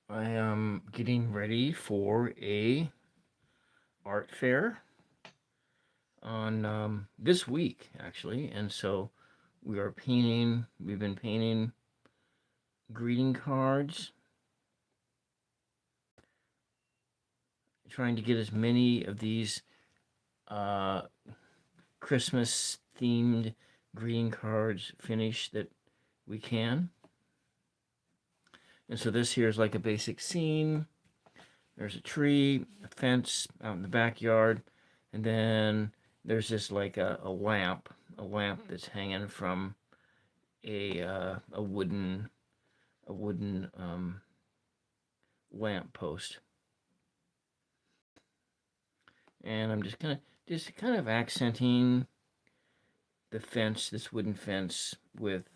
I am getting ready for a art fair on this week actually, and so we are painting. We've been painting greeting cards, trying to get as many of these uh, Christmas themed greeting cards finished that we can. And so this here is like a basic scene. There's a tree, a fence out in the backyard, and then there's just like a lamp that's hanging from a wooden lamp post. And I'm just kind of accenting the fence, this wooden fence, with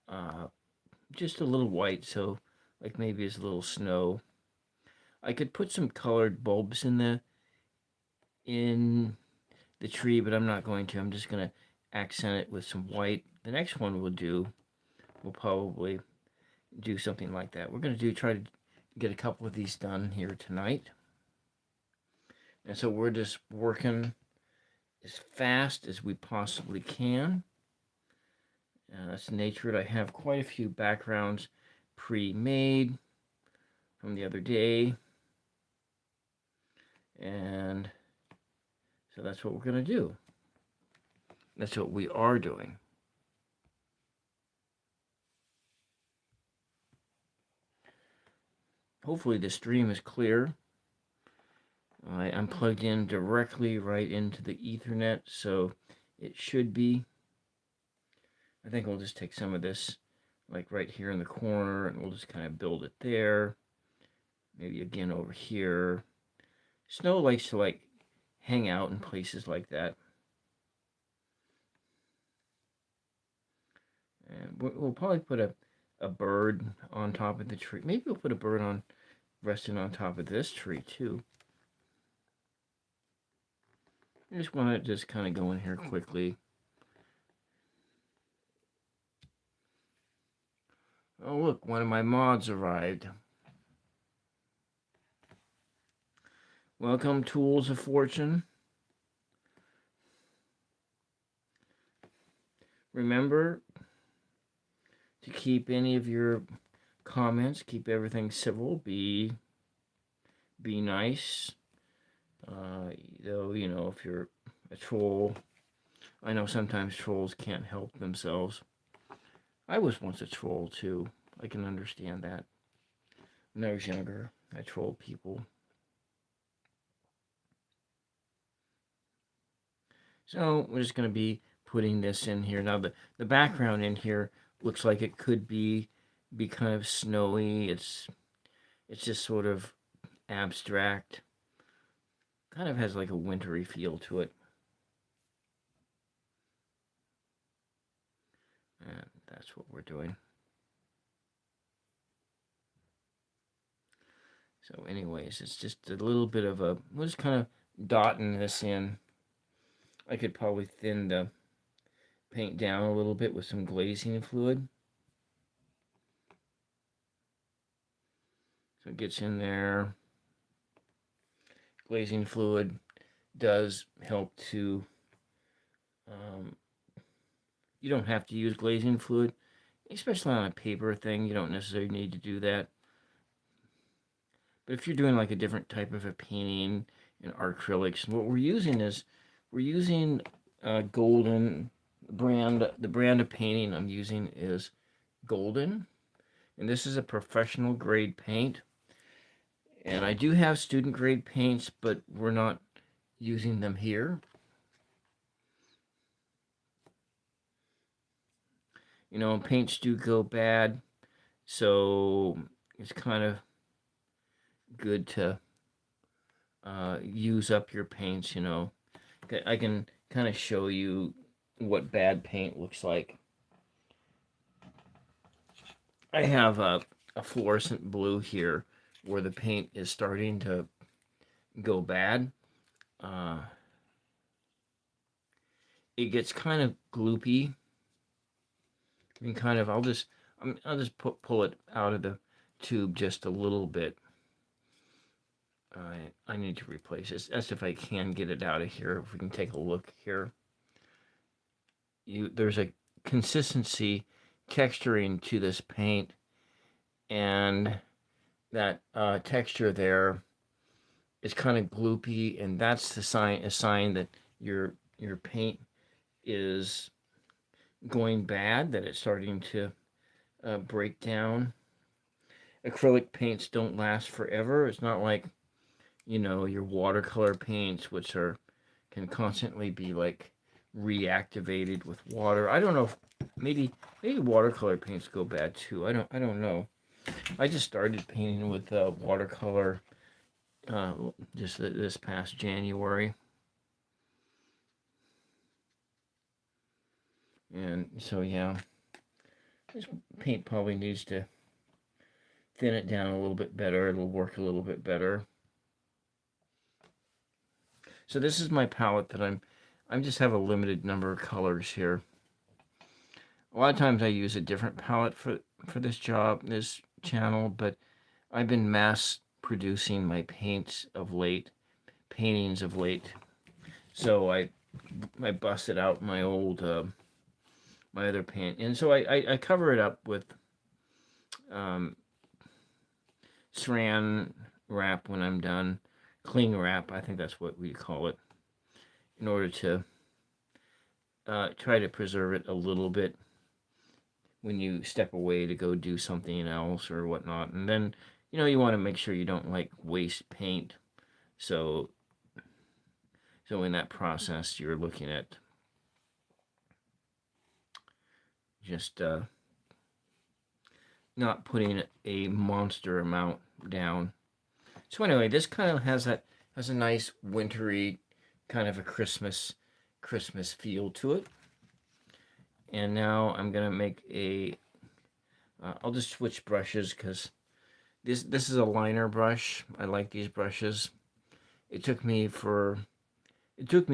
uh, just a little white, so like maybe it's a little snow. I could put some colored bulbs in the tree, but I'm not going to. I'm just going to accent it with some white. The next one we'll probably do something like that. We're going to try to get a couple of these done here tonight. And so we're just working as fast as we possibly can. That's the nature of it. I have quite a few backgrounds pre-made from the other day. And so that's what we're going to do. That's what we are doing. Hopefully the stream is clear. I'm plugged in directly right into the Ethernet, so it should be. I think we'll just take some of this, like right here in the corner, and we'll just kind of build it there. Maybe again over here. Snow likes to like hang out in places like that. And we'll probably put a bird on top of the tree. Maybe we'll put a bird on resting on top of this tree too. I just want to just kind of go in here quickly. Oh look, one of my mods arrived. Welcome, Tools of Fortune. Remember to keep any of your comments, keep everything civil, be nice. Though, you know, if you're a troll, I know sometimes trolls can't help themselves. I was once a troll too. I can understand that. When I was younger, I trolled people. So we're just going to be putting this in here. Now the background in here looks like it could be kind of snowy. It's just sort of abstract. Kind of has like a wintry feel to it. And that's what we're doing. So anyways, it's just a little bit of a, we're just kind of dotting this in. I could probably thin the paint down a little bit with some glazing fluid. So it gets in there. Glazing fluid does help to, you don't have to use glazing fluid, especially on a paper thing. You don't necessarily need to do that. But if you're doing like a different type of a painting in acrylics, what we're using is, we're using Golden brand. The brand of painting I'm using is Golden. And this is a professional grade paint. And I do have student grade paints, but we're not using them here. You know, paints do go bad, so it's kind of good to use up your paints, you know. I can kind of show you what bad paint looks like. I have a fluorescent blue here where the paint is starting to go bad. It gets kind of gloopy. I mean, kind of. I'll just pull it out of the tube just a little bit. I need to replace this. That's if I can get it out of here. If we can take a look here. There's a consistency texturing to this paint, and that texture there is kind of gloopy, and that's a sign that your paint is going bad, that it's starting to break down. Acrylic paints don't last forever. It's not like, your watercolor paints, which can constantly be like reactivated with water. I don't know if maybe watercolor paints go bad too. I don't know. I just started painting with watercolor just this past January, and so yeah, this paint probably needs to thin it down a little bit better. It'll work a little bit better. So this is my palette that I'm just have a limited number of colors here. A lot of times I use a different palette for this channel, but I've been mass producing my paintings of late. So I busted out my old my other paint, and so I cover it up with saran wrap when I'm done. Cling wrap, I think that's what we call it, in order to try to preserve it a little bit when you step away to go do something else or whatnot. And then, you want to make sure you don't like waste paint. So in that process, you're looking at just not putting a monster amount down. So anyway, this kind of has a nice wintry kind of a Christmas feel to it. And now I'm gonna make I'll just switch brushes because this is a liner brush. I like these brushes. It took me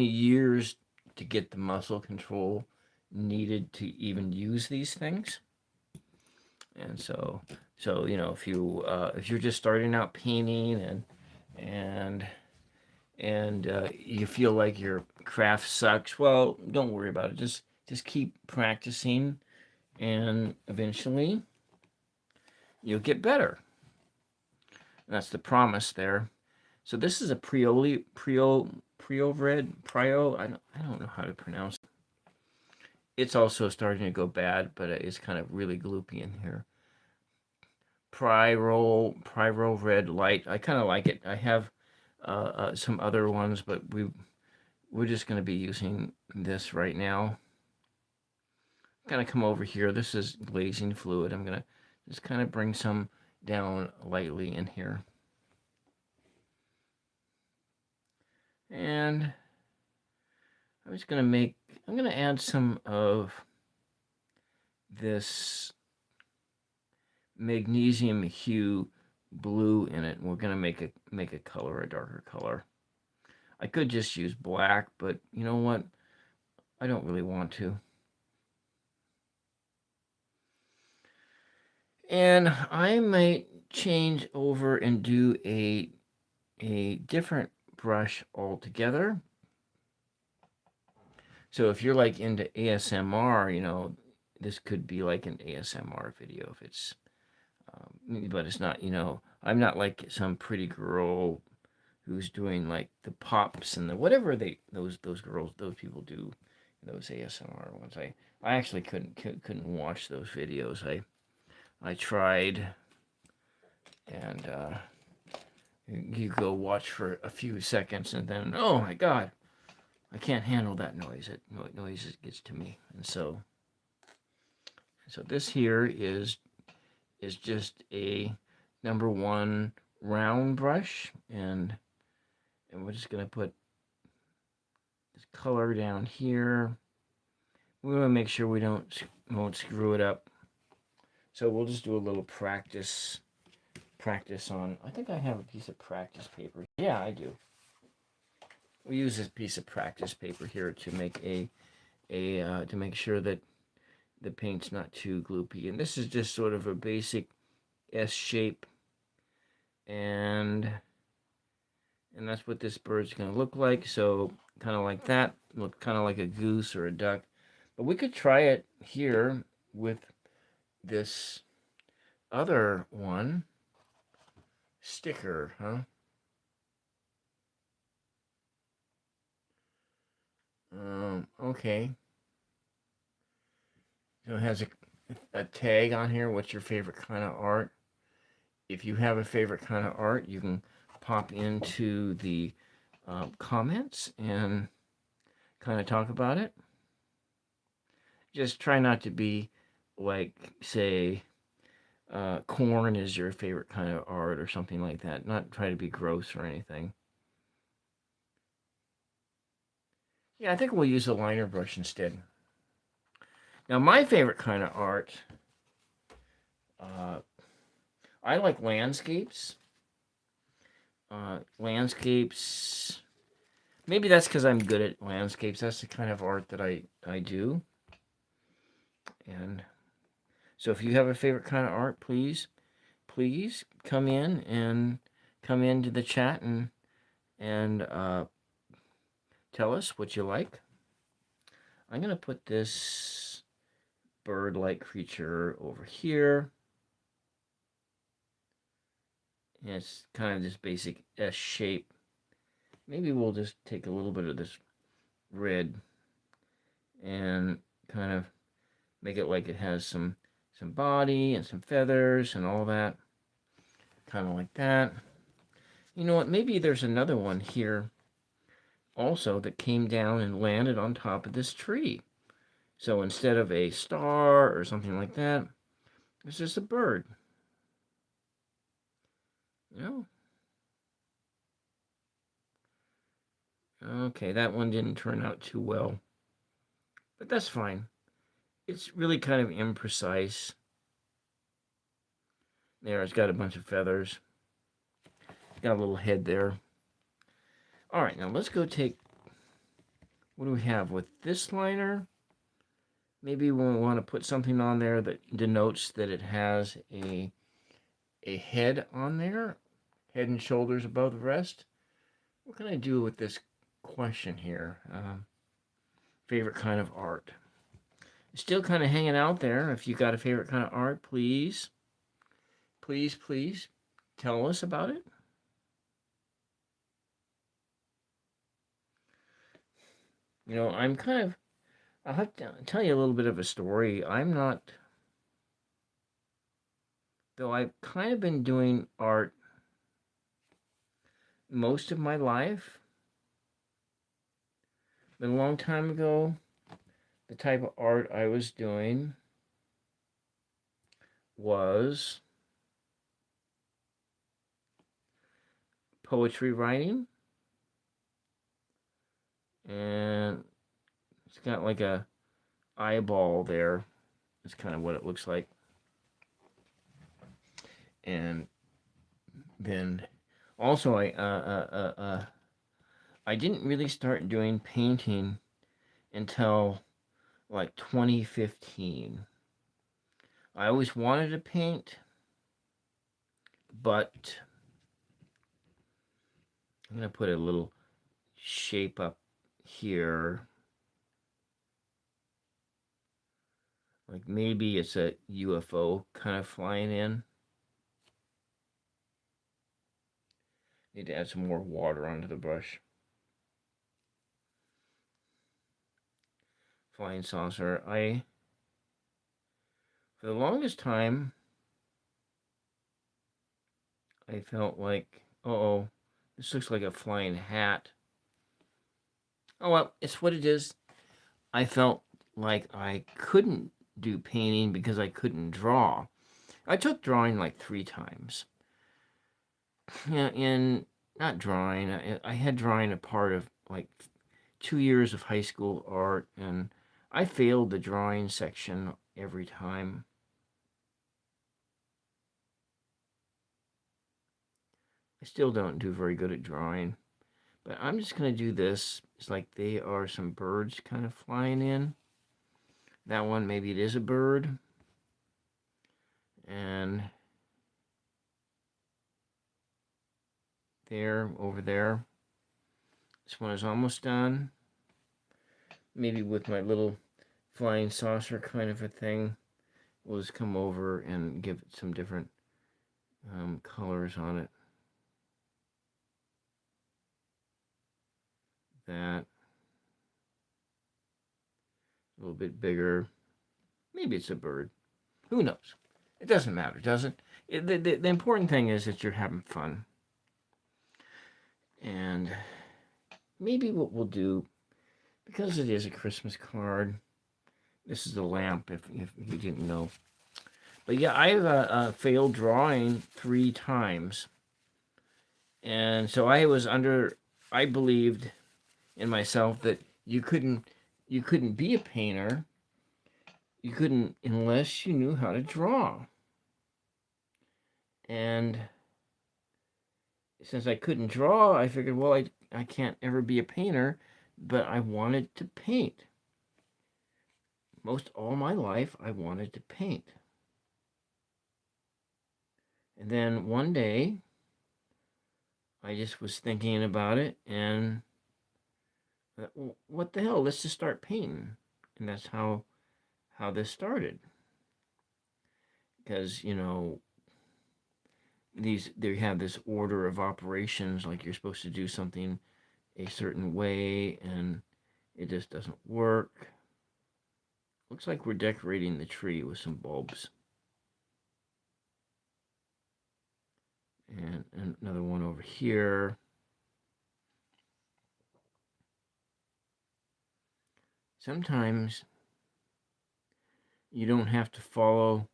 years to get the muscle control needed to even use these things. And so if you're just starting out painting and you feel like your craft sucks, well, don't worry about it. Just keep practicing, and eventually you'll get better. And that's the promise there. So this is a Prio. I don't know how to pronounce it. It's also starting to go bad, but it's kind of really gloopy in here. Pyro Red Light. I kind of like it. I have some other ones, but we're just going to be using this right now. I'm going to come over here. This is glazing fluid. I'm going to just kind of bring some down lightly in here. And I'm going to add some of this magnesium hue blue in it. We're going to make a color, a darker color. I could just use black, but you know what? I don't really want to. And I might change over and do a different brush altogether. So if you're like into ASMR, this could be like an ASMR video if it's, but it's not, I'm not like some pretty girl who's doing like the pops and the whatever those people do, those ASMR ones. I actually couldn't watch those videos. I tried, and you go watch for a few seconds, and then, oh my God, I can't handle that noise. Noise gets to me. And so this here is just a number 1 round brush, and we're just gonna put this color down here. We want to make sure we won't screw it up. So we'll just do a little practice on. I think I have a piece of practice paper. Yeah, I do. We use this piece of practice paper here to make to make sure that the paint's not too gloopy. And this is just sort of a basic S shape, and that's what this bird's going to look like. So kind of like that, look kind of like a goose or a duck. But we could try it here with this other one, sticker, huh? Okay. So it has a tag on here. What's your favorite kind of art? If you have a favorite kind of art, you can pop into the comments and kind of talk about it. Just try not to be like, say, corn is your favorite kind of art or something like that. Not try to be gross or anything. Yeah, I think we'll use a liner brush instead. Now, my favorite kind of art, uh, I like landscapes. Landscapes. Maybe that's because I'm good at landscapes. That's the kind of art that I do. And so if you have a favorite kind of art, please come into the chat and tell us what you like. I'm going to put this bird-like creature over here. And it's kind of this basic S shape. Maybe we'll just take a little bit of this red and kind of make it like it has some body and some feathers and all that. Kind of like that. You know what? Maybe there's another one here also that came down and landed on top of this tree. So instead of a star or something like that, it's just a bird. You know? Okay, that one didn't turn out too well. But that's fine. It's really kind of imprecise. There, it's got a bunch of feathers. Got a little head there. All right, now let's go take... What do we have with this liner? Maybe we want to put something on there that denotes that it has a head on there. Head and shoulders above the rest. What can I do with this question here? Favorite kind of art. Still kind of hanging out there. If you got a favorite kind of art, please tell us about it. You know, I'll have to tell you a little bit of a story. Though I've kind of been doing art most of my life, but a long time ago, the type of art I was doing was poetry writing, and it's got like a eyeball there. That's kind of what it looks like. And then also I didn't really start doing painting until like 2015. I always wanted to paint, but I'm going to put a little shape up here. Like maybe it's a UFO kind of flying in. Need to add some more water onto the brush. Flying saucer. For the longest time, I felt like, oh, this looks like a flying hat. Oh, well, it's what it is. I felt like I couldn't do painting because I couldn't draw. I took drawing like 3 times. Yeah, not drawing. I had drawing a part of like 2 years of high school art, and I failed the drawing section every time. I still don't do very good at drawing, but I'm just going to do this. It's like they are some birds kind of flying in. That one, maybe it is a bird. And there, over there. This one is almost done. Maybe with my little flying saucer kind of a thing, we'll just come over and give it some different colors on it. That. A little bit bigger. Maybe it's a bird. Who knows? It doesn't matter, does it? The important thing is that you're having fun. And maybe what we'll do, because it is a Christmas card, this is a lamp, if you didn't know. But yeah, I've failed drawing 3 times. And so I believed in myself that you couldn't be a painter. You couldn't unless you knew how to draw. And since I couldn't draw, I figured, well, I can't ever be a painter, but I wanted to paint. Most all my life, I wanted to paint. And then one day, I just was thinking about it, and what the hell? Let's just start painting. And that's how this started. Because, they have this order of operations, like you're supposed to do something a certain way, and it just doesn't work. Looks like we're decorating the tree with some bulbs. And another one over here. Sometimes you don't have to follow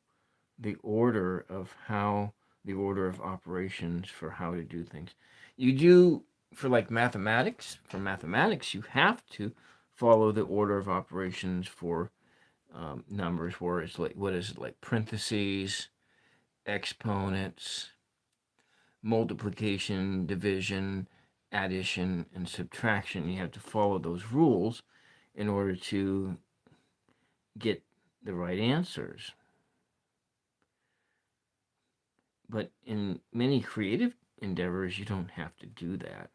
the order of operations for how to do things. You do for like mathematics. For mathematics, you have to follow the order of operations for numbers, where it's like, what is it, like parentheses, exponents, multiplication, division, addition, and subtraction. You have to follow those rules in order to get the right answers. But in many creative endeavors, you don't have to do that.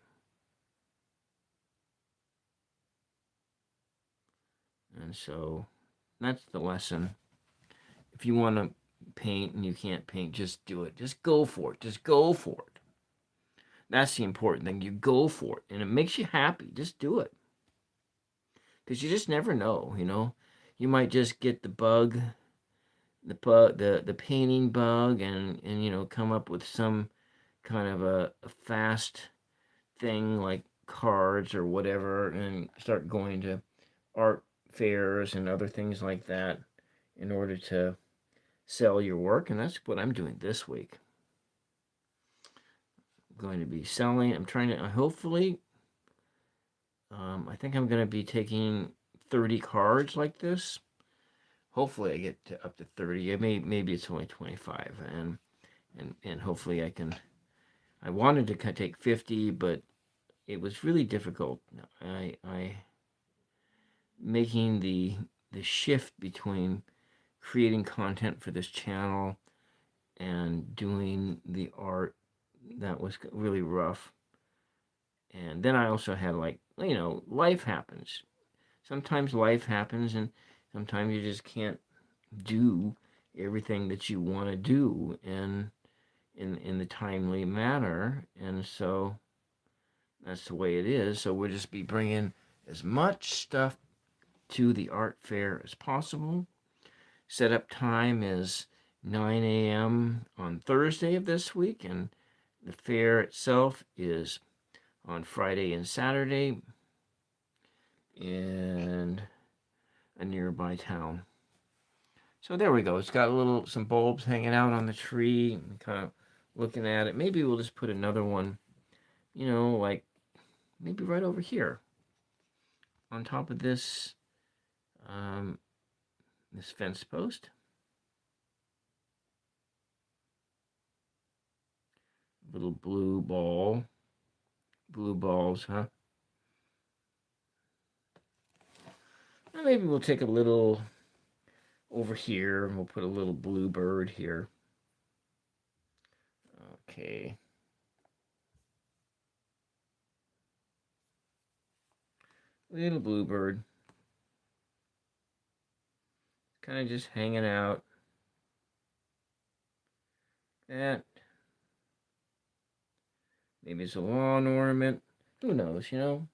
And so that's the lesson. If you want to paint and you can't paint, just do it. Just go for it. Just go for it. That's the important thing. You go for it, and it makes you happy. Just do it. Because you just never know, You might just get the bug, the painting bug, and come up with some kind of a fast thing like cards or whatever, and start going to art fairs and other things like that in order to sell your work. And that's what I'm doing this week. I'm going to be selling. I'm trying to, hopefully, I think I'm going to be taking 30 cards like this. Hopefully I get up to 30. Maybe it's only 25, and hopefully I can. I wanted to take 50, but it was really difficult. I making the shift between creating content for this channel and doing the art, that was really rough. And then I also had, like, life happens. Sometimes life happens, and sometimes you just can't do everything that you want to do in the timely manner. And so that's the way it is. So we'll just be bringing as much stuff to the art fair as possible. Setup time is 9 a.m. on Thursday of this week, and the fair itself is on Friday and Saturday in a nearby town. So there we go. It's got some bulbs hanging out on the tree, and kind of looking at it. Maybe we'll just put another one, like maybe right over here on top of this this fence post. Little blue balls, huh? And maybe we'll take a little over here, and we'll put a little blue bird here. Okay. Little bluebird. Kind of just hanging out. That. Maybe it's a lawn ornament. Who knows, you know?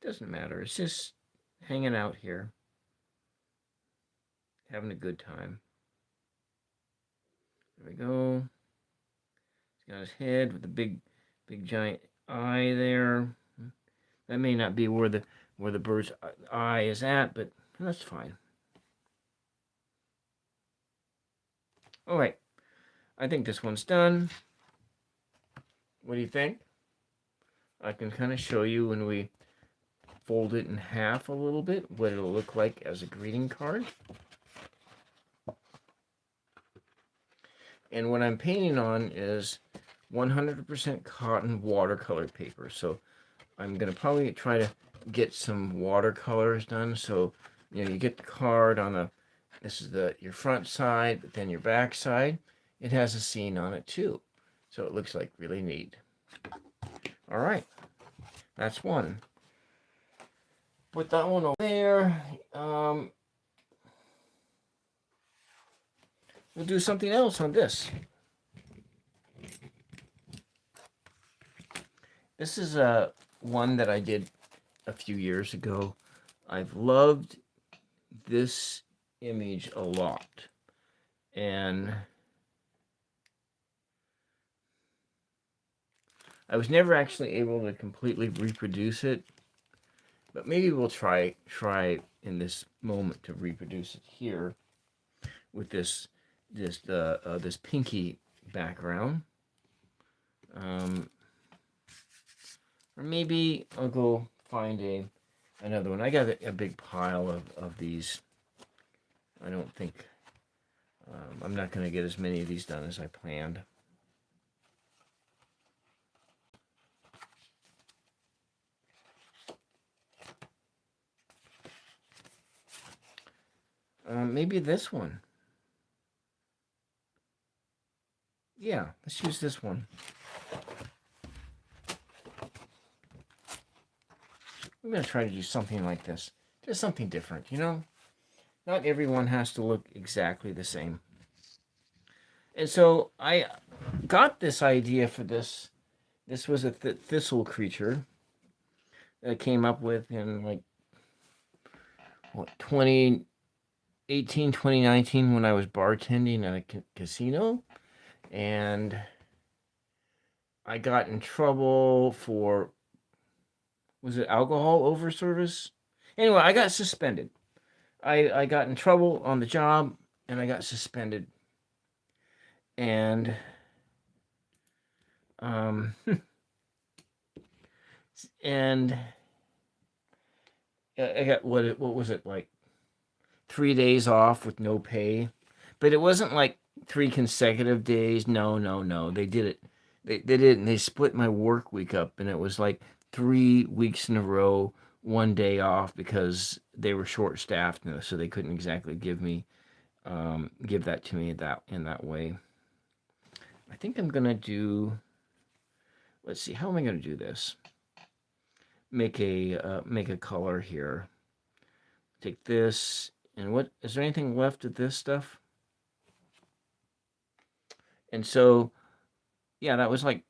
Doesn't matter. It's just hanging out here. Having a good time. There we go. He's got his head with the big giant eye there. That may not be where the bird's eye is at, but that's fine. All right. I think this one's done. What do you think? I can kind of show you when we fold it in half a little bit what it'll look like as a greeting card. And what I'm painting on is 100% cotton watercolor paper. So I'm going to probably try to get some watercolors done. So, you know, you get the card on this is your front side, but then your back side. It has a scene on it too. So it looks like really neat. All right. That's one. Put that one over there. We'll do something else on this. This is one that I did a few years ago. I've loved this image a lot. And I was never actually able to completely reproduce it. But maybe we'll try in this moment to reproduce it here with this pinky background. Or maybe I'll go find another one. I got a big pile of these. I don't think I'm not going to get as many of these done as I planned. Maybe this one. Yeah, let's use this one. I'm going to try to do something like this. Just something different, you know? Not everyone has to look exactly the same. And so I got this idea for this. This was a thistle creature that I came up with in like, 2018, 2019 when I was bartending at a casino. And I got in trouble for, was it alcohol over service? Anyway, I got suspended. I got in trouble on the job and I got suspended. And and I got what was it, like 3 days off with no pay, but it wasn't like 3 consecutive days. No. They did it. They did it, and they split my work week up, and it was like 3 weeks in a row, 1 day off because they were short staffed, so they couldn't exactly give that to me in that way. I think I'm gonna do. Let's see, how am I gonna do this? Make a color here. Take this, and what is there anything left of this stuff? And so, yeah, that was like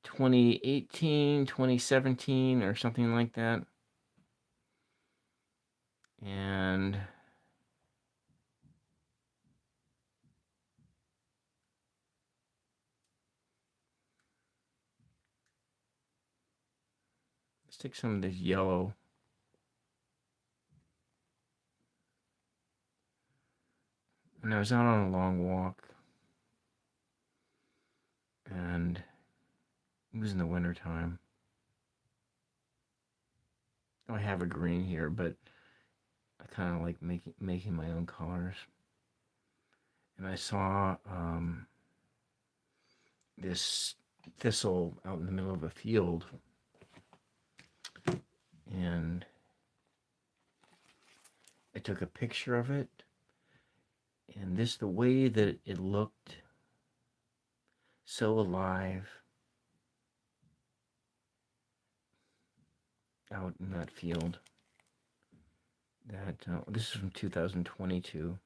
2018, 2017, or something like that. And let's take some of this yellow. And I was out on a long walk, and it was in the winter time. I have a green here, but I kind of like making my own colors. And I saw this thistle out in the middle of a field, and I took a picture of it, and the way that it looked so alive. out in that field. That this is from 2022.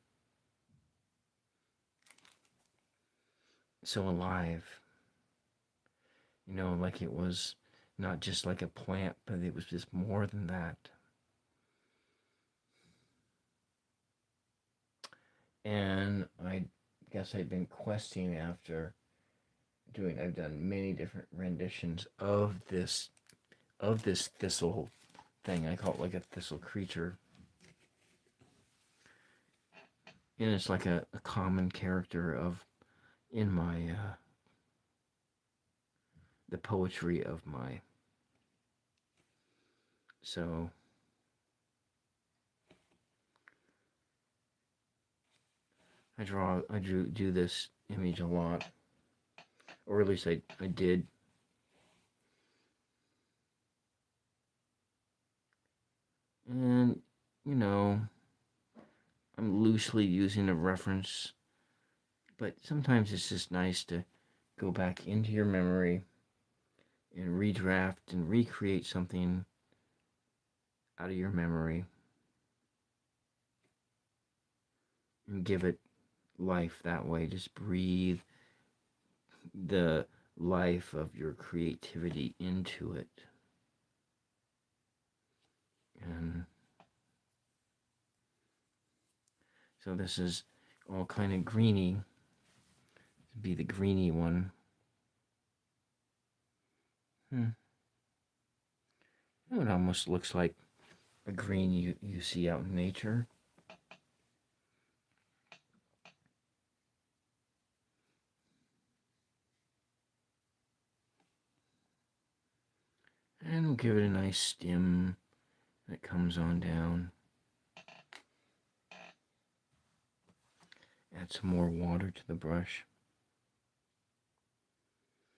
So alive. You know, like it was not just like a plant, but it was just more than that. And I guess I've been questing after I've done many different renditions of this thistle thing. I call it like a thistle creature. And it's like a common character of in my the poetry of my. So I do this image a lot, or at least I did. And you know, I'm loosely using a reference, but sometimes it's just nice to go back into your memory and redraft and recreate something out of your memory and give it life that way. Just breathe the life of your creativity into it. And so this is all kind of greeny. To be the greeny one. It almost looks like a green you see out in nature. And we'll give it a nice stem that comes on down. Add some more water to the brush.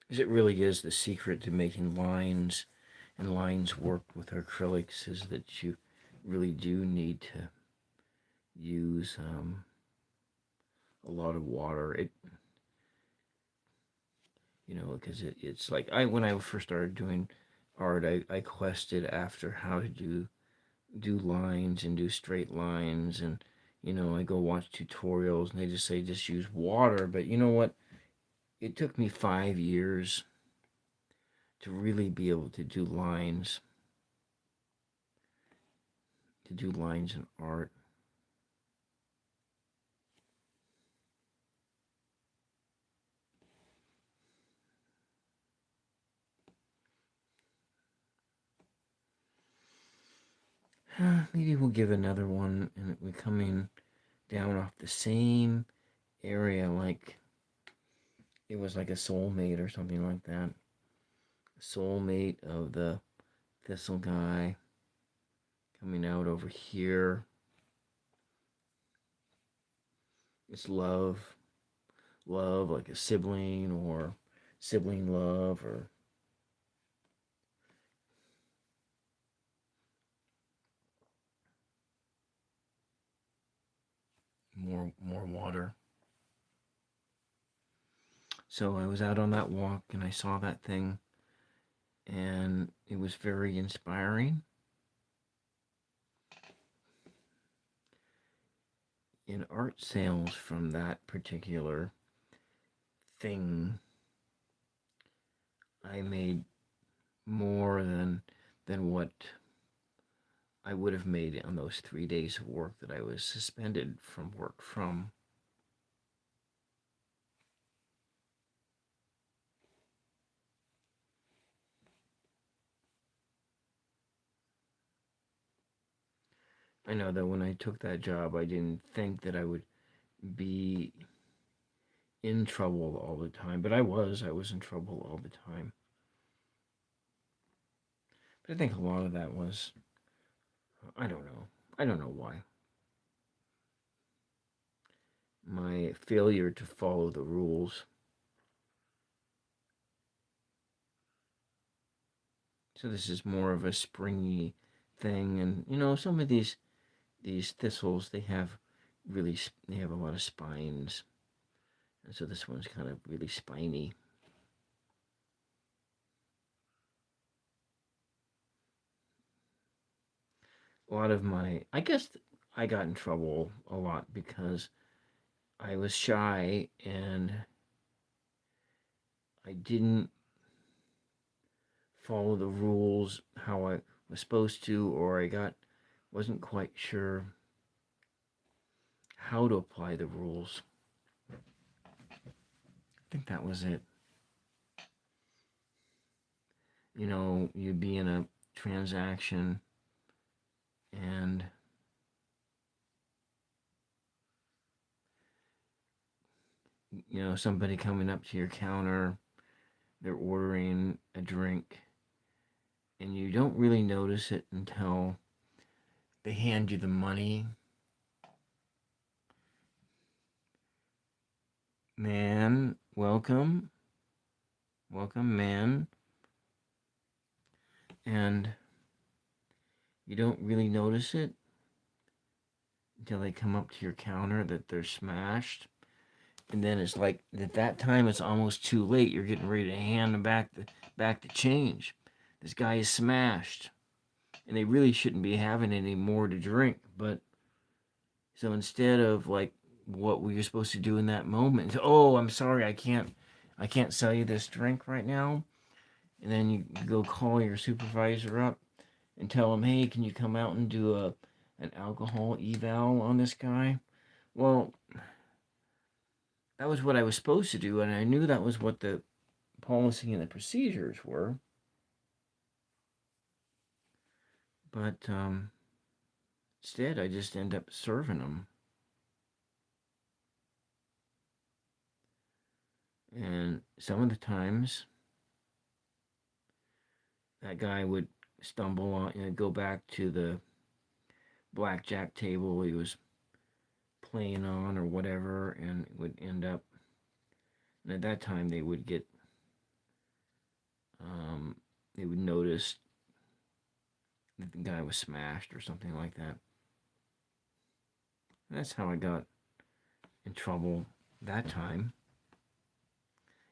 Because it really is the secret to making lines and lines work with acrylics, is that you really do need to use a lot of water. Because it's like when I first started doing art, I quested after how to do lines and do straight lines, and I go watch tutorials and they just say just use water. But you know what? It took me 5 years to really be able to do lines in art. Maybe we'll give another one, and we're coming down off the same area, like it was like a soulmate or something like that. Soulmate of the thistle guy coming out over here. It's love like a sibling, or sibling love, or more water. So I was out on that walk and I saw that thing, and it was very inspiring. In art sales from that particular thing, I made more than what I would have made on those 3 days of work that I was suspended from work from. I know that when I took that job, I didn't think that I would be in trouble all the time, but I was in trouble all the time. But I think a lot of that was, I don't know why. My failure to follow the rules. So this is more of a springy thing, and some of these thistles, they have a lot of spines, and so this one's kind of really spiny. a lot of my, I guess I got in trouble a lot because I was shy and I didn't follow the rules how I was supposed to, or wasn't quite sure how to apply the rules. I think that was it. You know, you'd be in a transaction and you know, somebody coming up to your counter, they're ordering a drink, and you don't really notice it until they hand you the money. Man, welcome. Welcome, man. And you don't really notice it until they come up to your counter that they're smashed. And then it's like at that time it's almost too late. You're getting ready to hand them back the change. This guy is smashed. And they really shouldn't be having any more to drink. But so instead of like what we were supposed to do in that moment, oh, I'm sorry, I can't sell you this drink right now. And then you go call your supervisor up and tell him, hey, can you come out and do an alcohol eval on this guy? Well, that was what I was supposed to do, and I knew that was what the policy and the procedures were. But instead, I just end up serving them. And some of the times, that guy would stumble on and go back to the blackjack table he was playing on or whatever, and would end up. And at that time, they would notice that the guy was smashed or something like that. And that's how I got in trouble that time,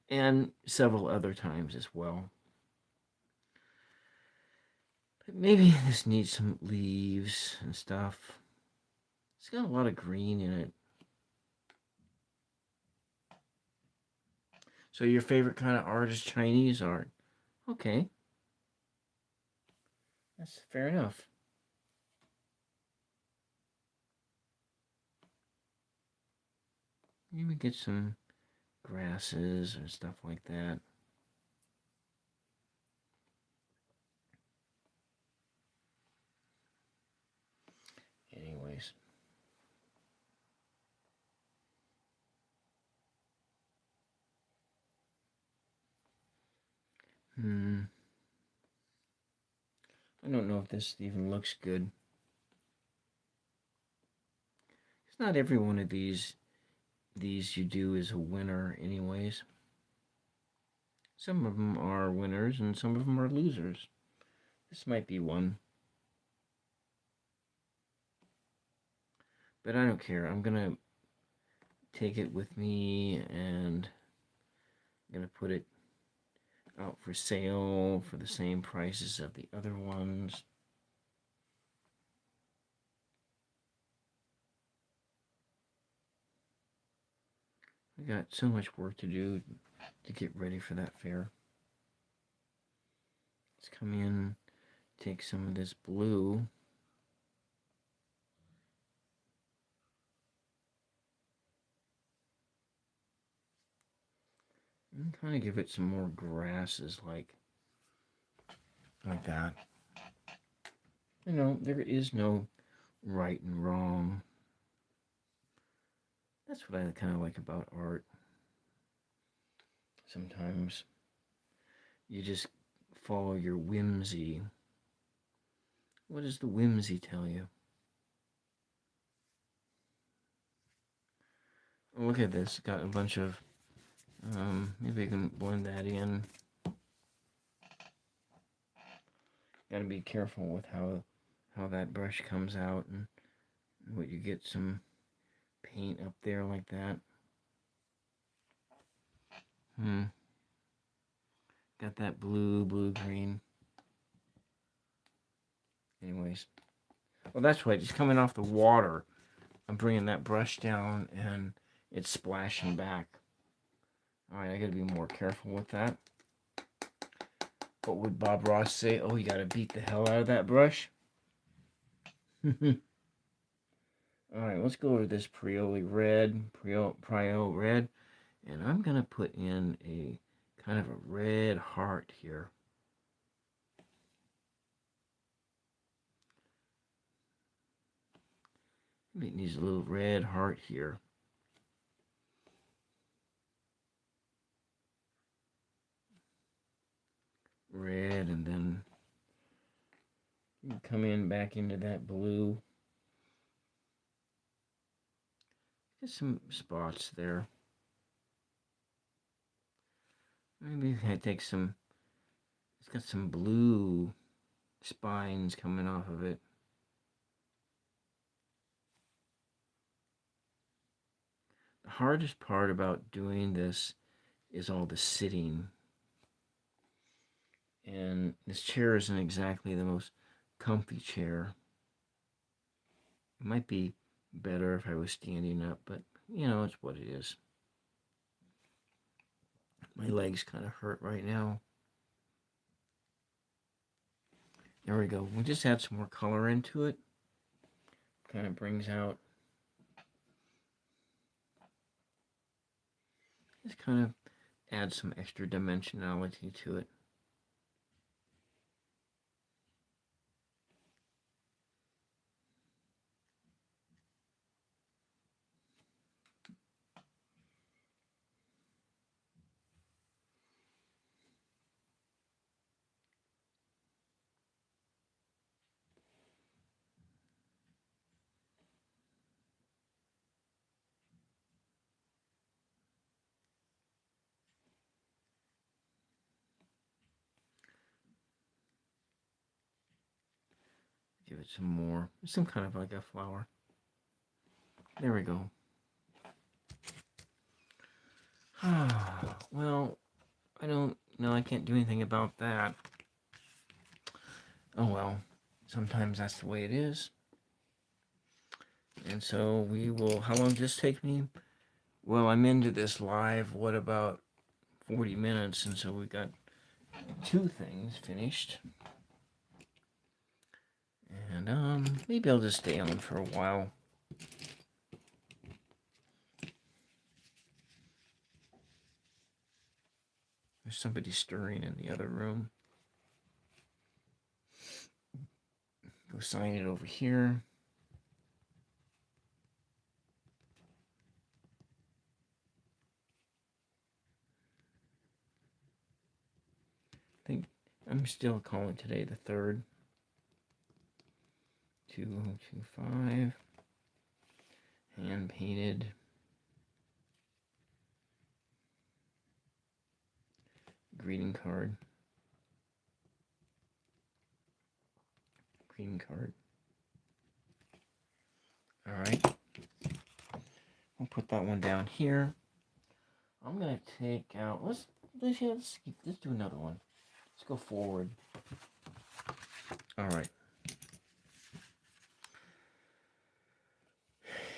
and several other times as well. But maybe this needs some leaves and stuff. It's got a lot of green in it. So your favorite kind of art is Chinese art. Okay. That's fair enough. Maybe get some grasses or stuff like that. Anyways. I don't know if this even looks good. It's not every one of these you do is a winner anyways. Some of them are winners and some of them are losers. This might be one. But I don't care. I'm going to take it with me and I'm going to put it out for sale for the same prices of the other ones. I got so much work to do to get ready for that fair. Let's come in, take some of this blue. And kind of give it some more grasses like that. You know, there is no right and wrong. That's what I kind of like about art. Sometimes you just follow your whimsy. What does the whimsy tell you? Oh, look at this. Got a bunch of, maybe I can blend that in. Gotta be careful with how that brush comes out and what you get some paint up there like that. Got that blue, green. Anyways, Well, that's right. It's coming off the water. I'm bringing that brush down and it's splashing back. All right, I got to be more careful with that. What would Bob Ross say? Oh, you got to beat the hell out of that brush. All right, let's go over this Prioli red, Prio red, and I'm going to put in a kind of a red heart here. It needs a little red heart here. Red, and then you come in back into that blue. Get some spots there. Maybe I take some, it's got some blue spines coming off of it. The hardest part about doing this is all the sitting. And this chair isn't exactly the most comfy chair. It might be better if I was standing up, but you know, it's what it is. My legs kind of hurt right now. There we go. We'll just add some more color into it. Kind of brings out, just kind of add some extra dimensionality to it. Give it some more, some kind of like a flower. There we go. Well, I don't know. I can't do anything about that. Oh well, sometimes that's the way it is. And so we will, how long does this take me? Well, I'm into this live, what about 40 minutes? And so we got 2 things finished. And maybe I'll just stay on for a while. There's somebody stirring in the other room. Go sign it over here. I think I'm still calling today the 3rd. 2025. Hand painted. Greeting card. Greeting card. All right. We'll put that one down here. I'm gonna take out. Let's do another one. Let's go forward. All right.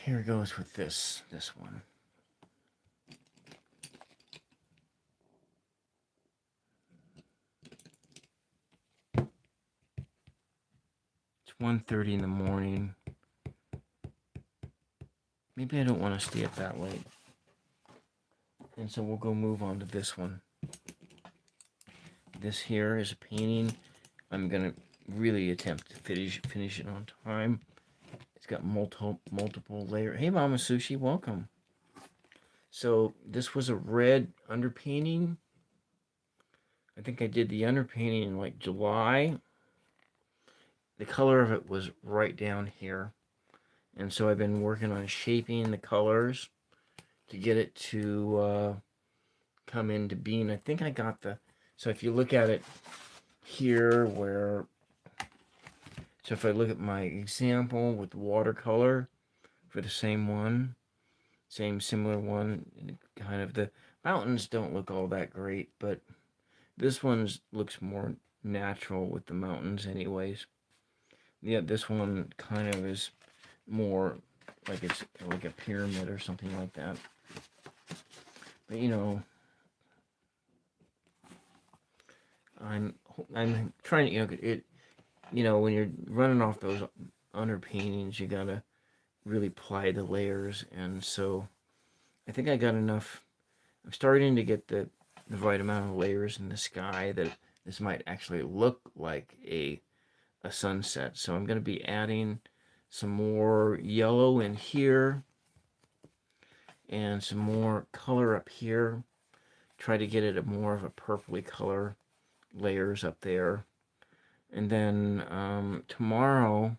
Here goes with this one. It's 1:30 in the morning. Maybe I don't want to stay up that late. And so we'll go move on to this one. This here is a painting. I'm going to really attempt to finish it on time. It's got multiple layers. Hey, Mama Sushi, welcome. So this was a red underpainting. I think I did the underpainting in like July. The color of it was right down here. And so I've been working on shaping the colors to get it to come into being. I think I got the, so if you look at it here so if I look at my example with watercolor for the same one, similar one, kind of the mountains don't look all that great, but this one looks more natural with the mountains anyways. Yeah, this one kind of is more like it's like a pyramid or something like that. But I'm I'm trying to it. When you're running off those underpaintings, you gotta really apply the layers, and so I think I got enough. I'm starting to get the right amount of layers in the sky that this might actually look like a sunset. So I'm going to be adding some more yellow in here and some more color up here. Try to get it a more of a purpley color layers up there. And then tomorrow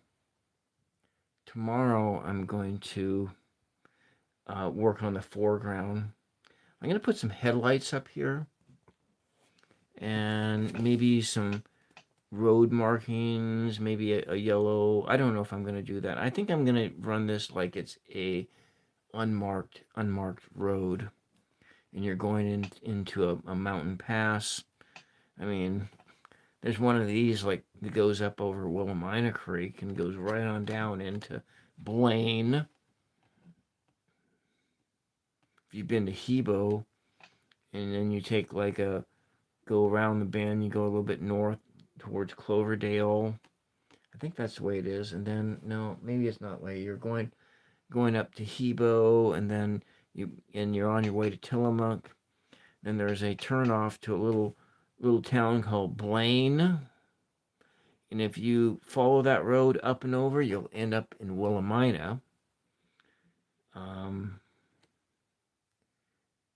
I'm going to work on the foreground. I'm going to put some headlights up here and maybe some road markings, maybe a yellow. I don't know if I'm going to do that. I think I'm going to run this like it's a unmarked road, and you're going into a mountain pass. I mean, there's one of these like that goes up over Willamina Creek and goes right on down into Blaine. If you've been to Hebo, and then you take like go around the bend, you go a little bit north towards Cloverdale. I think that's the way it is. And then no, maybe it's not way. You're going up to Hebo, and then you're on your way to Tillamook. Then there's a turnoff to a little town called Blaine. And if you follow that road up and over, you'll end up in Willamina.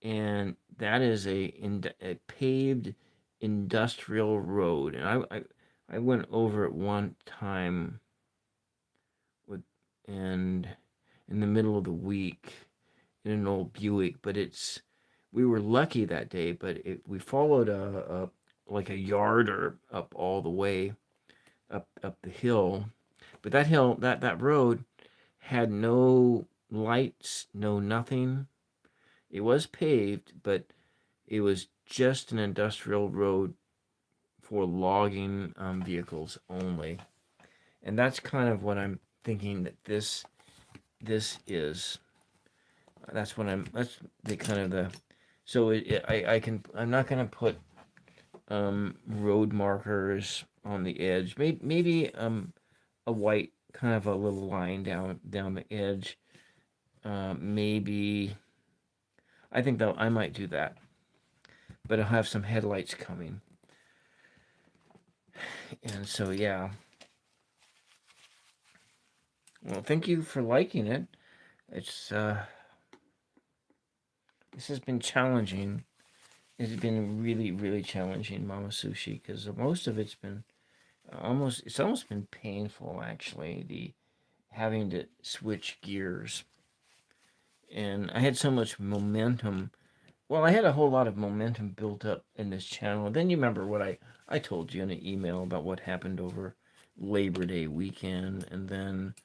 And that is a paved industrial road. And I went over it one time and in the middle of the week in an old Buick, but we were lucky that day, but we followed a like a yard or up all the way up the hill. But that road had no lights, no nothing. It was paved, but it was just an industrial road for logging vehicles only. And that's kind of what I'm thinking that this is. That's the kind of the. So I'm not gonna put road markers on the edge. Maybe a white kind of a little line down the edge. Maybe I think that I might do that, but I'll have some headlights coming, and so yeah. Well, thank you for liking it. It's this has been challenging. It's been really, really challenging, Mama Sushi, because most of it's been it's almost been painful actually. The having to switch gears, and I had so much momentum. Well, I had a whole lot of momentum built up in this channel. Then you remember what I told you in an email about what happened over Labor Day weekend, and then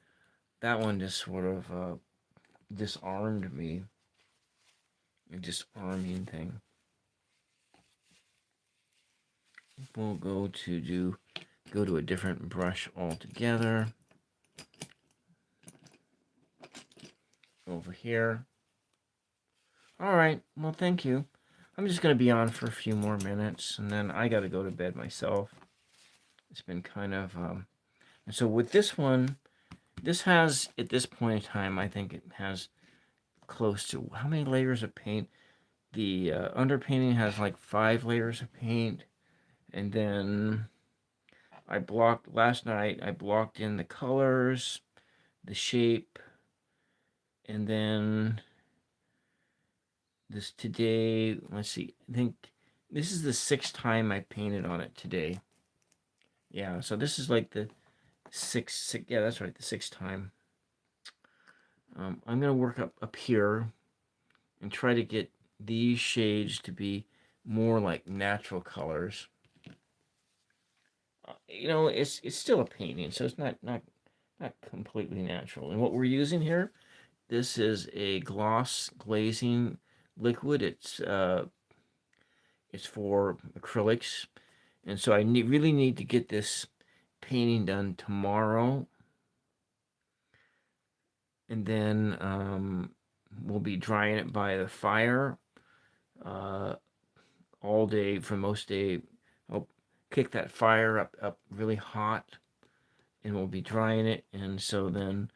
that one just sort of disarmed me. A disarming thing. We'll go to a different brush altogether. Over here. Alright, well thank you. I'm just going to be on for a few more minutes, and then I got to go to bed myself. It's been kind of... and so with this one, this has, at this point in time, I think it has close to... How many layers of paint? The underpainting has like 5 layers of paint. And then last night, I blocked in the colors, the shape, and then this today, let's see, I think this is the 6th time I painted on it today. Yeah, so this is like the sixth, yeah, that's right, the 6th time. I'm going to work up here and try to get these shades to be more like natural colors. It's still a painting, so it's not completely natural. And what we're using here, this is a gloss glazing liquid. It's for acrylics, and so I really need to get this painting done tomorrow. And then we'll be drying it by the fire all day for most day. I'll kick that fire up really hot, and we'll be drying it. And so then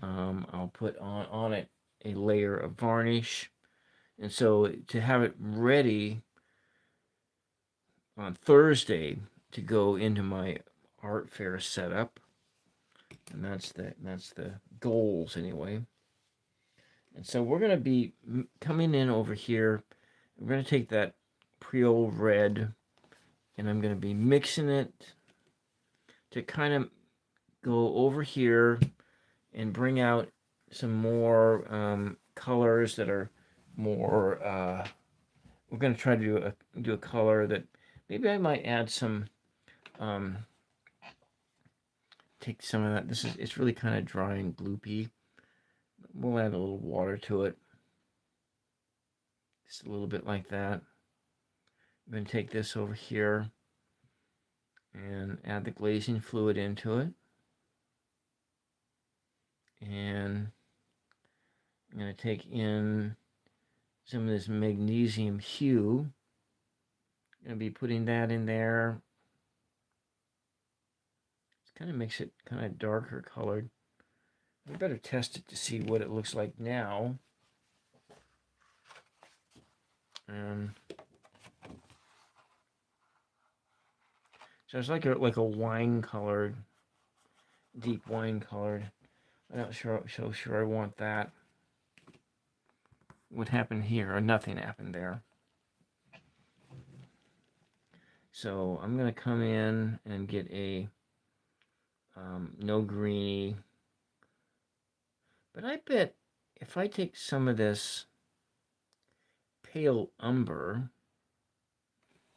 I'll put on it a layer of varnish. And so to have it ready on Thursday to go into my art fair setup, and that's the goals anyway. And so we're going to be coming in over here. We're going to take that Creole red, and I'm going to be mixing it to kind of go over here and bring out some more colors that are more. We're going to try to do a color that maybe I might add some. Take some of that. It's really kind of dry and gloopy. We'll add a little water to it. Just a little bit like that. I'm going to take this over here and add the glazing fluid into it. And I'm going to take in some of this magnesium hue. I'm going to be putting that in there. It kind of makes it kind of darker colored. We better test it to see what it looks like now. So it's like a wine colored, deep wine colored. I'm not so sure I want that. What happened here? Or nothing happened there. So I'm gonna come in and get a no greeny. But I bet if I take some of this pale umber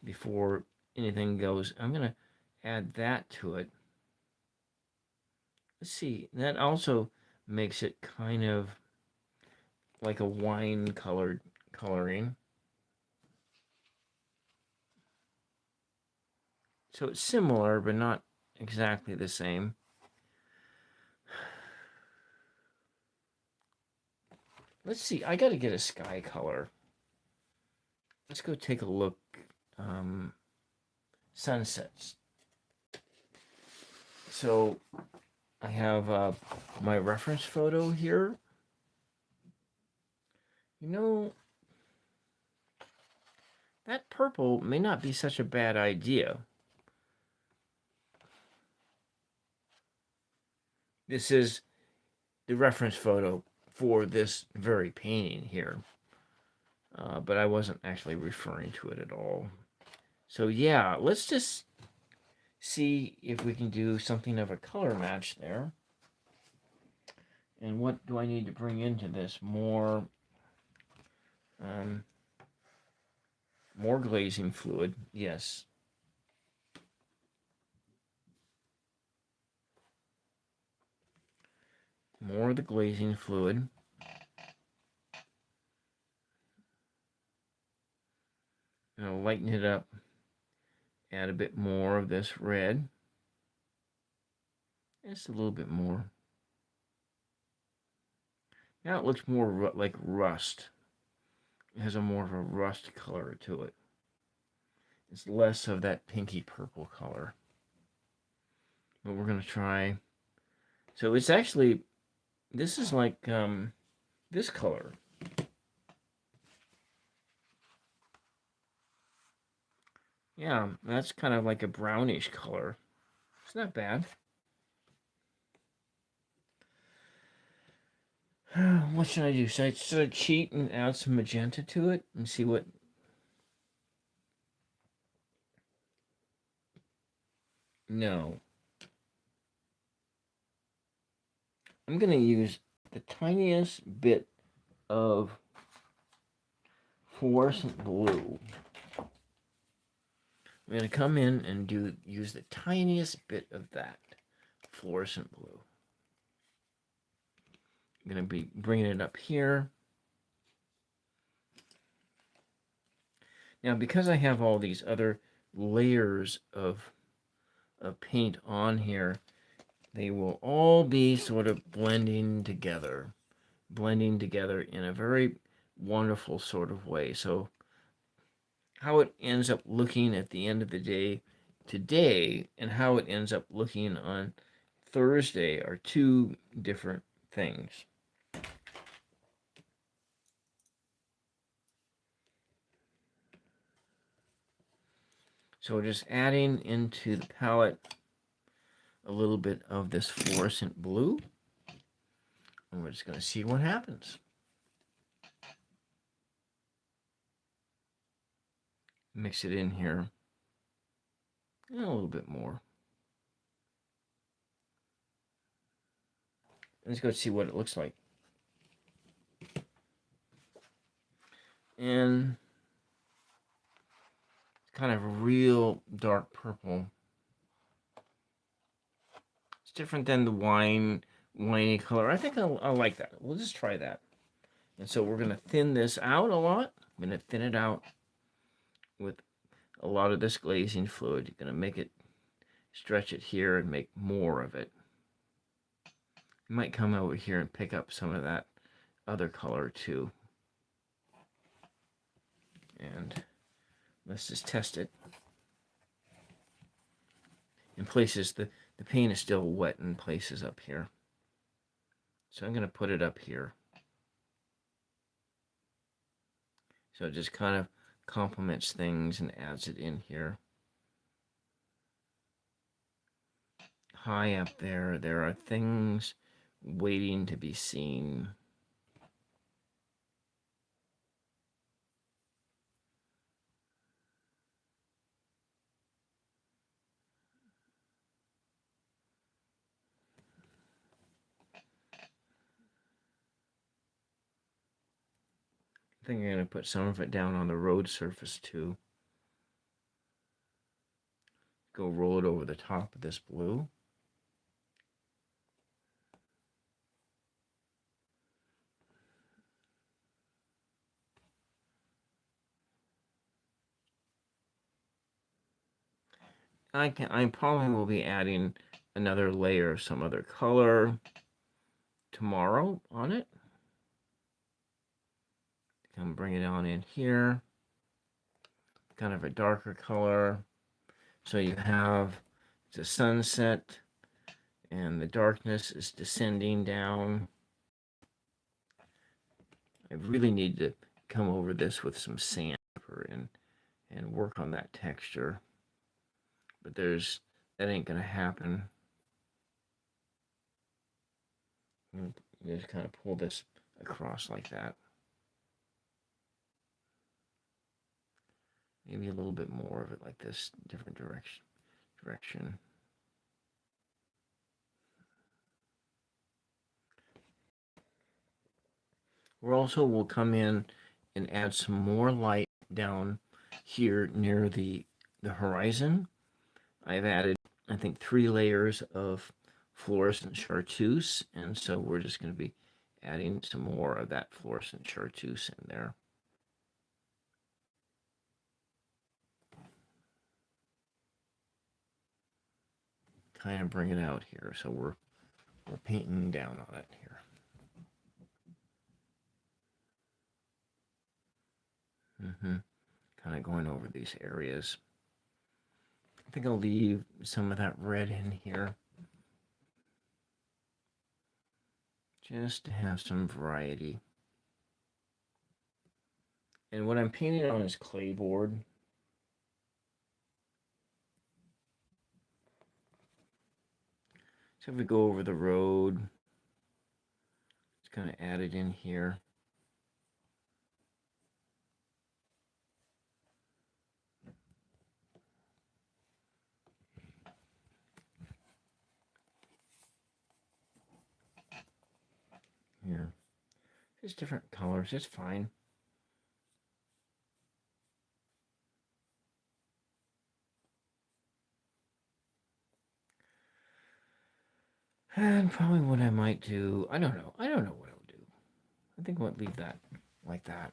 before anything goes, I'm gonna add that to it. Let's see, that also makes it kind of like a wine coloring. So it's similar, but not exactly the same. Let's see, I gotta get a sky color. Let's go take a look. Sunsets. So I have my reference photo here. You know, that purple may not be such a bad idea. This is the reference photo for this very painting here. But I wasn't actually referring to it at all. So yeah, let's just see if we can do something of a color match there. And what do I need to bring into this? More glazing fluid, yes. More of the glazing fluid. I'll lighten it up. Add a bit more of this red. Just a little bit more. Now it looks more like rust. It has a more of a rust color to it. It's less of that pinky purple color. But we're going to try. So it's actually, this is like this color. Yeah, that's kind of like a brownish color. It's not bad. What should I do? Should I cheat and add some magenta to it and see what? No. I'm going to use the tiniest bit of fluorescent blue. I'm going to come in and use the tiniest bit of that fluorescent blue. I'm going to be bringing it up here. Now, because I have all these other layers of of paint on here, they will all be sort of blending together in a very wonderful sort of way. So how it ends up looking at the end of the day today and how it ends up looking on Thursday are two different things. So we're just adding into the palette a little bit of this fluorescent blue, and we're just going to see what happens. Mix it in here, and a little bit more. Let's go see what it looks like. And it's kind of a real dark purple. It's different than the winey color. I think I like that. We'll just try that. And so we're going to thin this out a lot. I'm going to thin it out with a lot of this glazing fluid. You're going to make it, stretch it here and make more of it. You might come over here and pick up some of that other color too. And let's just test it. In places, the paint is still wet in places up here. So I'm going to put it up here. So it just kind of complements things and adds it in here. High up there, there are things waiting to be seen. I think I'm going to put some of it down on the road surface too. Go roll it over the top of this blue. I probably will be adding another layer of some other color tomorrow on it. Come bring it on in here. Kind of a darker color. So you have the sunset and the darkness is descending down. I really need to come over this with some sandpaper and work on that texture. But that ain't gonna happen. I'm gonna just kind of pull this across like that. Maybe a little bit more of it like this, different direction. We're also will come in and add some more light down here near the horizon. I've added, I think, 3 layers of fluorescent chartreuse, and so we're just going to be adding some more of that fluorescent chartreuse in there. Kind of bring it out here, so we're painting down on it here. Kind of going over these areas. I think I'll leave some of that red in here, just to have some variety. And what I'm painting on is clayboard. So if we go over the road, it's kind of added in here. Here. Just different colors, it's fine. And probably what I might do, I don't know what I'll do. I think we'll leave that like that.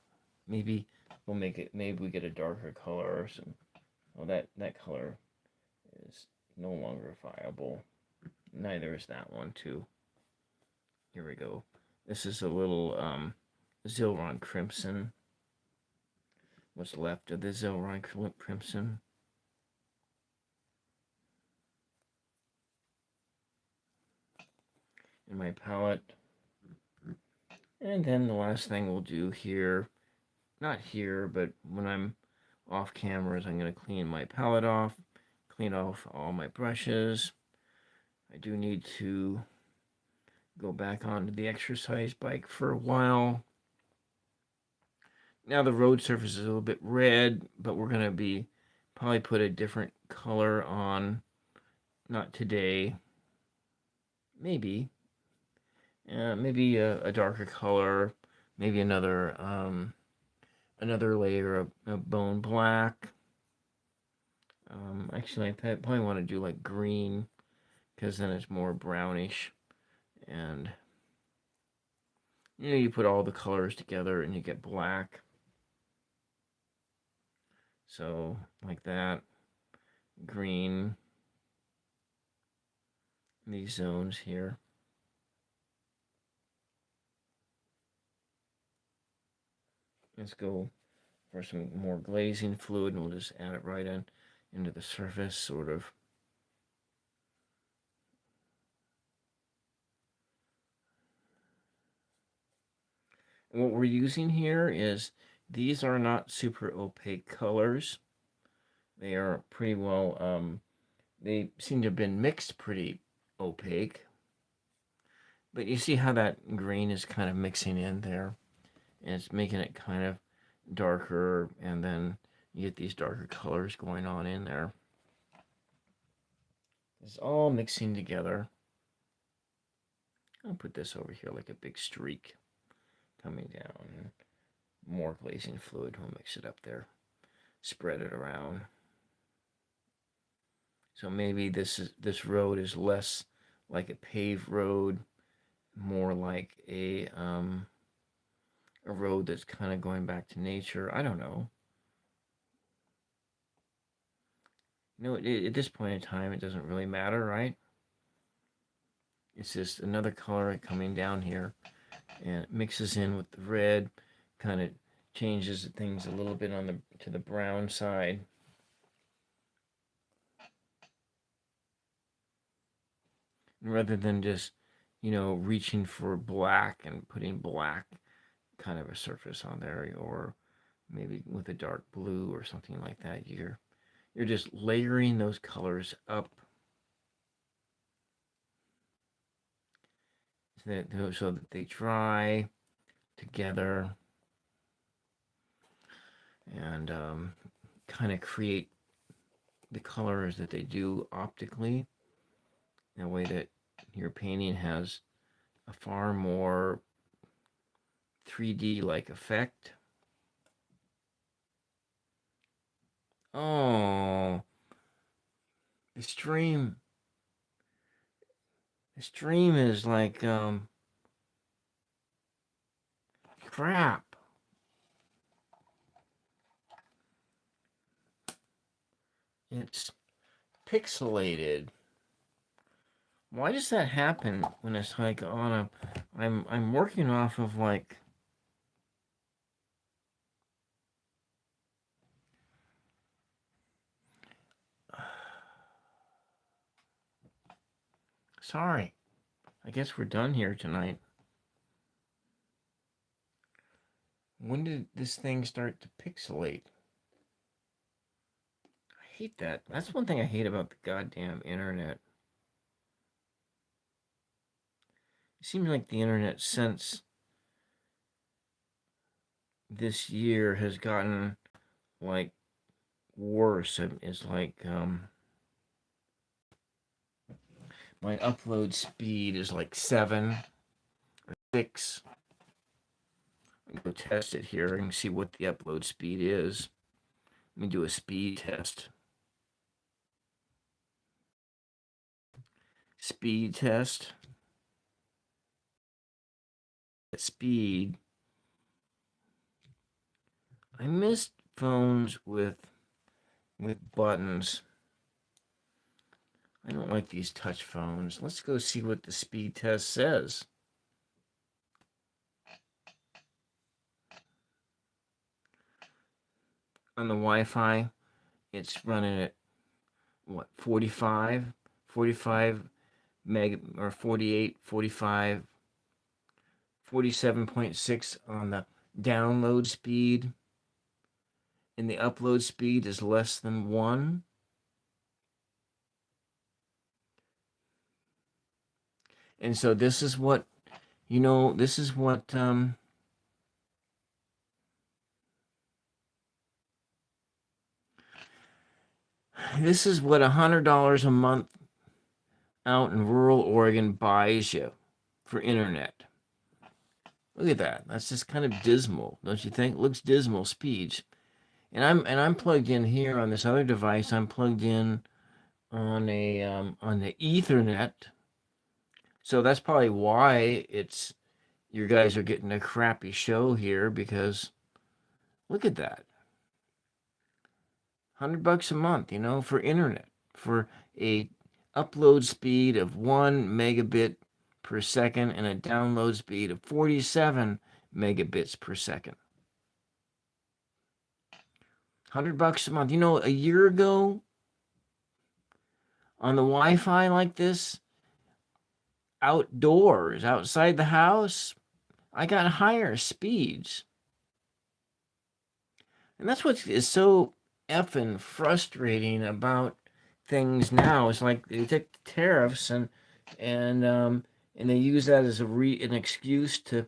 Maybe we'll make it, maybe we get a darker color or some, well, that color is no longer viable. Neither is that one too. Here we go. This is a little Zilron Crimson. What's left of the Zilron Crimson. In my palette. And then the last thing we'll do here, not here, but when I'm off camera, is I'm going to clean my palette off, clean off all my brushes. I do need to go back onto the exercise bike for a while. Now the road surface is a little bit red, but we're going to be probably put a different color on. Not today. Maybe. Maybe a darker color. Maybe another layer of bone black. Actually, I probably want to do like green, because then it's more brownish. And you put all the colors together and you get black. So like that, green, these zones here. Let's go for some more glazing fluid, and we'll just add it right into the surface, sort of. And what we're using here is, these are not super opaque colors. They are pretty well, they seem to have been mixed pretty opaque. But you see how that green is kind of mixing in there, and it's making it kind of darker, and then you get these darker colors going on in there. It's all mixing together. I'll put this over here like a big streak coming down. More glazing fluid, we'll mix it up there. Spread it around. So maybe this road is less like a paved road, more like a road that's kind of going back to nature. I don't know. At this point in time, it doesn't really matter, right? It's just another color coming down here, and it mixes in with the red, kind of changes things a little bit to the brown side. Rather than just, reaching for black and putting black kind of a surface on there, or maybe with a dark blue or something like that. You're just layering those colors up so that they dry together and kind of create the colors that they do optically, in a way that your painting has a far more 3D-like effect. Oh, the stream is like crap. It's pixelated. Why does that happen when it's like on a... I'm working off of like... Sorry. I guess we're done here tonight. When did this thing start to pixelate? I hate that. That's one thing I hate about the goddamn internet. It seems like the internet since this year has gotten like worse. It's like my upload speed is like 7 or 6. Go test it here and see what the upload speed is. Let me do a speed test. Speed test. Speed. I missed phones with buttons. I don't like these touch phones. Let's go see what the speed test says. On the Wi-Fi, it's running at what, 45 meg, or 48, 45, 47.6 on the download speed, and the upload speed is less than 1. And so this is what, this is what this is what $100 a month out in rural Oregon buys you for internet. Look at that. That's just kind of dismal, don't you think? It looks dismal speeds. And I'm plugged in here on this other device. I'm plugged in on the Ethernet. So that's probably why you guys are getting a crappy show here, because look at that. $100 a month, for internet, for a upload speed of 1 megabit per second and a download speed of 47 megabits per second. $100 a month. A year ago on the Wi-Fi like this, outdoors, outside the house, I got higher speeds. And that's what is so effing frustrating about things now. It's like they take the tariffs and they use that as an excuse to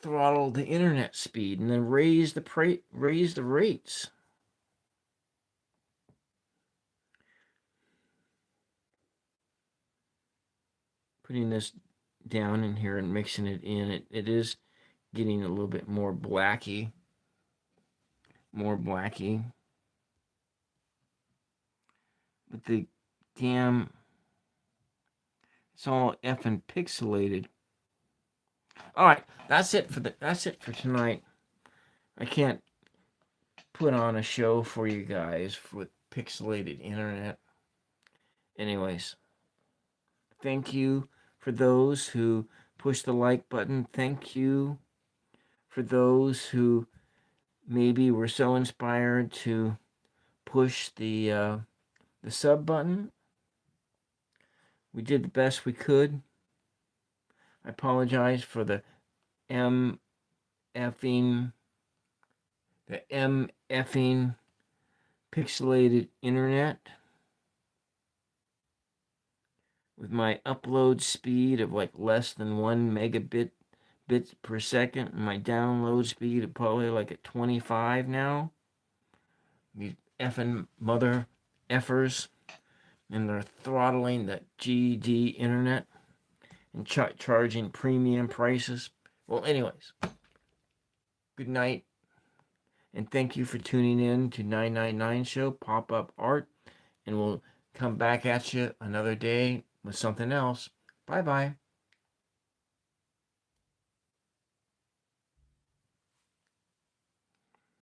throttle the internet speed and then raise the rates. Putting this down in here and mixing it in, it is getting a little bit more blacky. But the damn, it's all effing pixelated. All right, that's it for tonight. I can't put on a show for you guys with pixelated internet. Anyways, thank you for those who push the like button. Thank you for those who maybe were so inspired to push the sub button. We did the best we could. I apologize for the MFing pixelated internet with my upload speed of like less than 1 megabit bits per second, and my download speed of probably like at 25 now. These effing mother effers, and they're throttling the GD internet and charging premium prices. Well, anyways, good night, and thank you for tuning in to 999 Show Pop-Up Art, and we'll come back at you another day with something else. Bye-bye.